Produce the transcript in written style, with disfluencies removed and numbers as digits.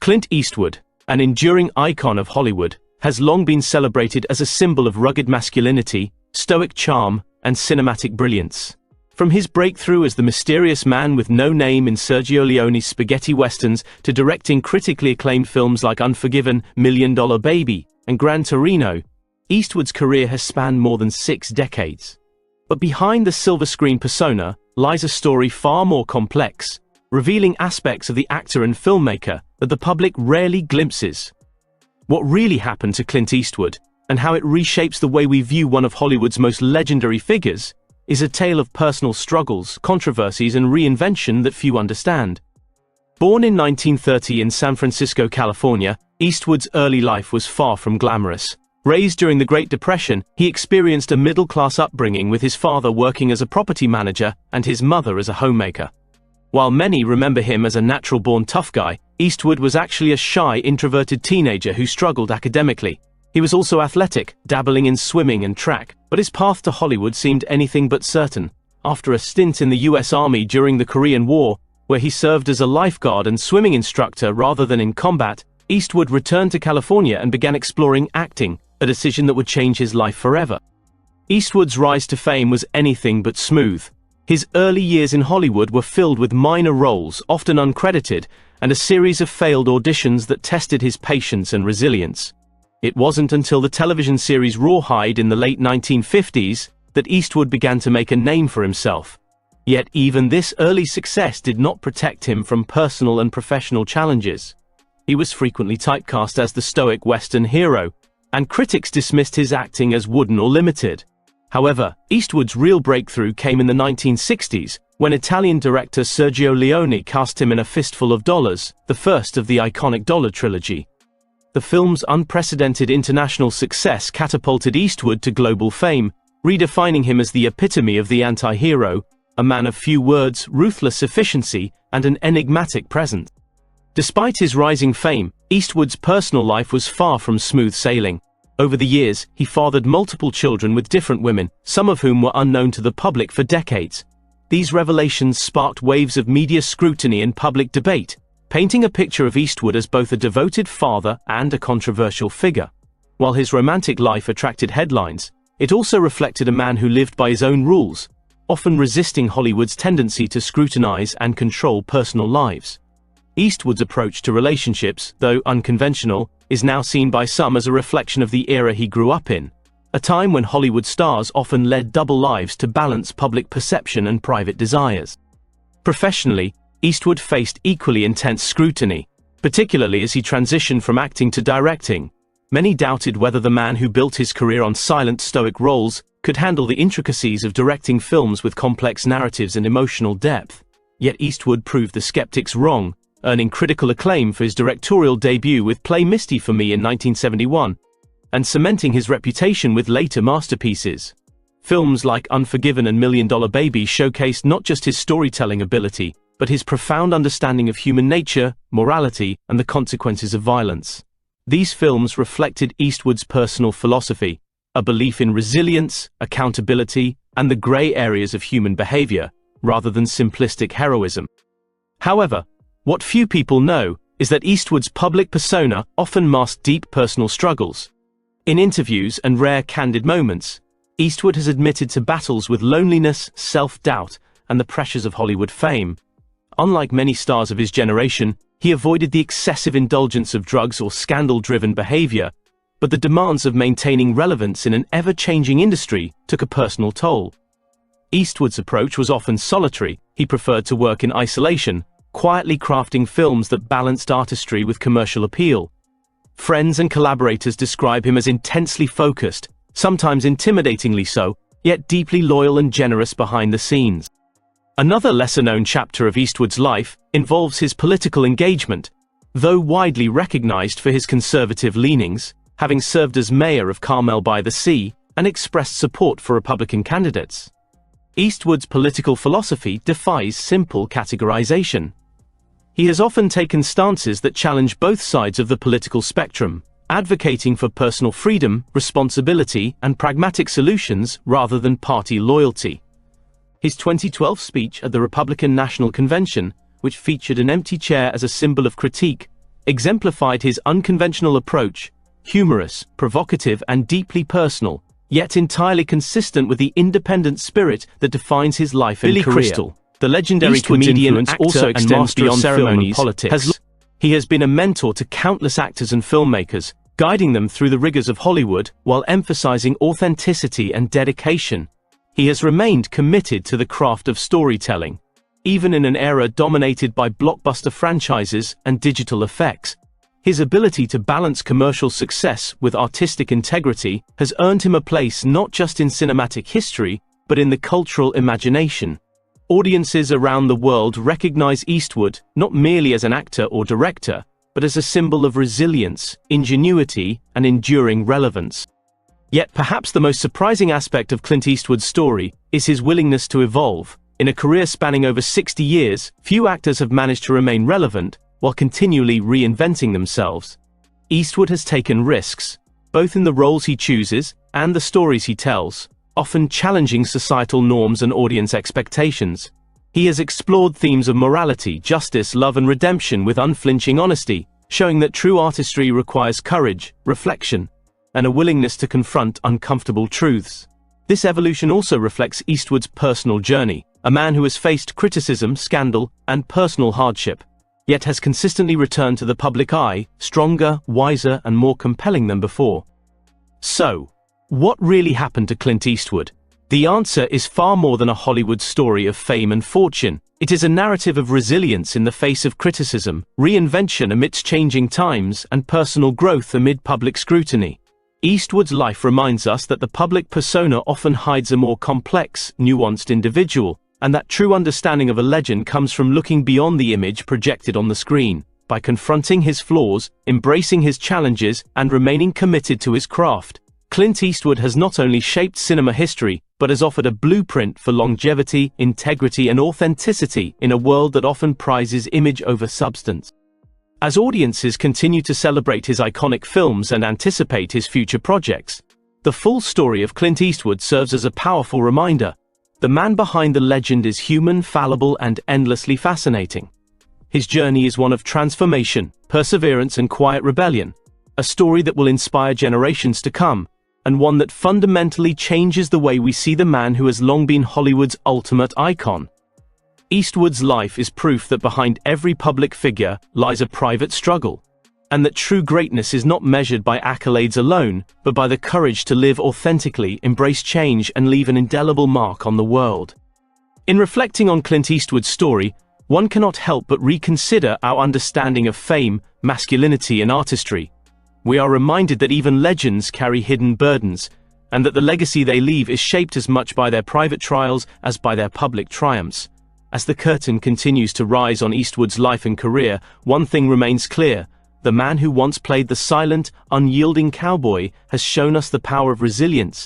Clint Eastwood, an enduring icon of Hollywood, has long been celebrated as a symbol of rugged masculinity, stoic charm, and cinematic brilliance. From his breakthrough as the mysterious man with no name in Sergio Leone's spaghetti westerns to directing critically acclaimed films like Unforgiven, $1 Million Baby, and Gran Torino, Eastwood's career has spanned more than 6 decades. But behind the silver screen persona lies a story far more complex, revealing aspects of the actor and filmmaker that the public rarely glimpses. What really happened to Clint Eastwood, and how it reshapes the way we view one of Hollywood's most legendary figures, is a tale of personal struggles, controversies, and reinvention that few understand. Born in 1930 in San Francisco, California, Eastwood's early life was far from glamorous. Raised during the Great Depression, he experienced a middle-class upbringing with his father working as a property manager and his mother as a homemaker. While many remember him as a natural-born tough guy, Eastwood was actually a shy, introverted teenager who struggled academically. He was also athletic, dabbling in swimming and track, but his path to Hollywood seemed anything but certain. After a stint in the US Army during the Korean War, where he served as a lifeguard and swimming instructor rather than in combat, Eastwood returned to California and began exploring acting, a decision that would change his life forever. Eastwood's rise to fame was anything but smooth. His early years in Hollywood were filled with minor roles, often uncredited, and a series of failed auditions that tested his patience and resilience. It wasn't until the television series Rawhide in the late 1950s that Eastwood began to make a name for himself. Yet even this early success did not protect him from personal and professional challenges. He was frequently typecast as the stoic Western hero, and critics dismissed his acting as wooden or limited. However, Eastwood's real breakthrough came in the 1960s, when Italian director Sergio Leone cast him in A Fistful of Dollars, the first of the iconic Dollar trilogy. The film's unprecedented international success catapulted Eastwood to global fame, redefining him as the epitome of the anti-hero, a man of few words, ruthless efficiency, and an enigmatic presence. Despite his rising fame, Eastwood's personal life was far from smooth sailing. Over the years, he fathered multiple children with different women, some of whom were unknown to the public for decades. These revelations sparked waves of media scrutiny and public debate, painting a picture of Eastwood as both a devoted father and a controversial figure. While his romantic life attracted headlines, it also reflected a man who lived by his own rules, often resisting Hollywood's tendency to scrutinize and control personal lives. Eastwood's approach to relationships, though unconventional, is now seen by some as a reflection of the era he grew up in, a time when Hollywood stars often led double lives to balance public perception and private desires. Professionally, Eastwood faced equally intense scrutiny, particularly as he transitioned from acting to directing. Many doubted whether the man who built his career on silent, stoic roles could handle the intricacies of directing films with complex narratives and emotional depth. Yet Eastwood proved the skeptics wrong, earning critical acclaim for his directorial debut with Play Misty for Me in 1971, and cementing his reputation with later masterpieces. Films like Unforgiven and $1 Million Baby showcased not just his storytelling ability, but his profound understanding of human nature, morality, and the consequences of violence. These films reflected Eastwood's personal philosophy, a belief in resilience, accountability, and the gray areas of human behavior, rather than simplistic heroism. However, what few people know is that Eastwood's public persona often masked deep personal struggles. In interviews and rare candid moments, Eastwood has admitted to battles with loneliness, self-doubt, and the pressures of Hollywood fame. Unlike many stars of his generation, he avoided the excessive indulgence of drugs or scandal-driven behavior, but the demands of maintaining relevance in an ever-changing industry took a personal toll. Eastwood's approach was often solitary. He preferred to work in isolation, quietly crafting films that balanced artistry with commercial appeal. Friends and collaborators describe him as intensely focused, sometimes intimidatingly so, yet deeply loyal and generous behind the scenes. Another lesser-known chapter of Eastwood's life involves his political engagement. Though widely recognized for his conservative leanings, having served as mayor of Carmel by the Sea and expressed support for Republican candidates, Eastwood's political philosophy defies simple categorization. He has often taken stances that challenge both sides of the political spectrum, advocating for personal freedom, responsibility, and pragmatic solutions rather than party loyalty. His 2012 speech at the Republican National Convention, which featured an empty chair as a symbol of critique, exemplified his unconventional approach, humorous, provocative, and deeply personal, yet entirely consistent with the independent spirit that defines his life and career. Crystal, the legendary Eastwood's comedian, influence actor, also and extends master of beyond ceremonies, film and politics. He has been a mentor to countless actors and filmmakers, guiding them through the rigors of Hollywood while emphasizing authenticity and dedication. He has remained committed to the craft of storytelling, even in an era dominated by blockbuster franchises and digital effects. His ability to balance commercial success with artistic integrity has earned him a place not just in cinematic history, but in the cultural imagination. Audiences around the world recognize Eastwood not merely as an actor or director, but as a symbol of resilience, ingenuity, and enduring relevance. Yet perhaps the most surprising aspect of Clint Eastwood's story is his willingness to evolve. In a career spanning over 60 years, few actors have managed to remain relevant while continually reinventing themselves. Eastwood has taken risks, both in the roles he chooses and the stories he tells, often challenging societal norms and audience expectations. He has explored themes of morality, justice, love, and redemption with unflinching honesty, showing that true artistry requires courage, reflection, and a willingness to confront uncomfortable truths. This evolution also reflects Eastwood's personal journey, a man who has faced criticism, scandal, and personal hardship, yet has consistently returned to the public eye, stronger, wiser, and more compelling than before. So, what really happened to Clint Eastwood? The answer is far more than a Hollywood story of fame and fortune. It is a narrative of resilience in the face of criticism, reinvention amidst changing times, and personal growth amid public scrutiny. Eastwood's life reminds us that the public persona often hides a more complex, nuanced individual, and that true understanding of a legend comes from looking beyond the image projected on the screen. By confronting his flaws, embracing his challenges, and remaining committed to his craft, Clint Eastwood has not only shaped cinema history, but has offered a blueprint for longevity, integrity, and authenticity in a world that often prizes image over substance. As audiences continue to celebrate his iconic films and anticipate his future projects, the full story of Clint Eastwood serves as a powerful reminder. The man behind the legend is human, fallible, and endlessly fascinating. His journey is one of transformation, perseverance, and quiet rebellion, a story that will inspire generations to come, and one that fundamentally changes the way we see the man who has long been Hollywood's ultimate icon. Eastwood's life is proof that behind every public figure lies a private struggle, and that true greatness is not measured by accolades alone, but by the courage to live authentically, embrace change, and leave an indelible mark on the world. In reflecting on Clint Eastwood's story, one cannot help but reconsider our understanding of fame, masculinity, and artistry. We are reminded that even legends carry hidden burdens, and that the legacy they leave is shaped as much by their private trials as by their public triumphs. As the curtain continues to rise on Eastwood's life and career, one thing remains clear: the man who once played the silent, unyielding cowboy has shown us the power of resilience,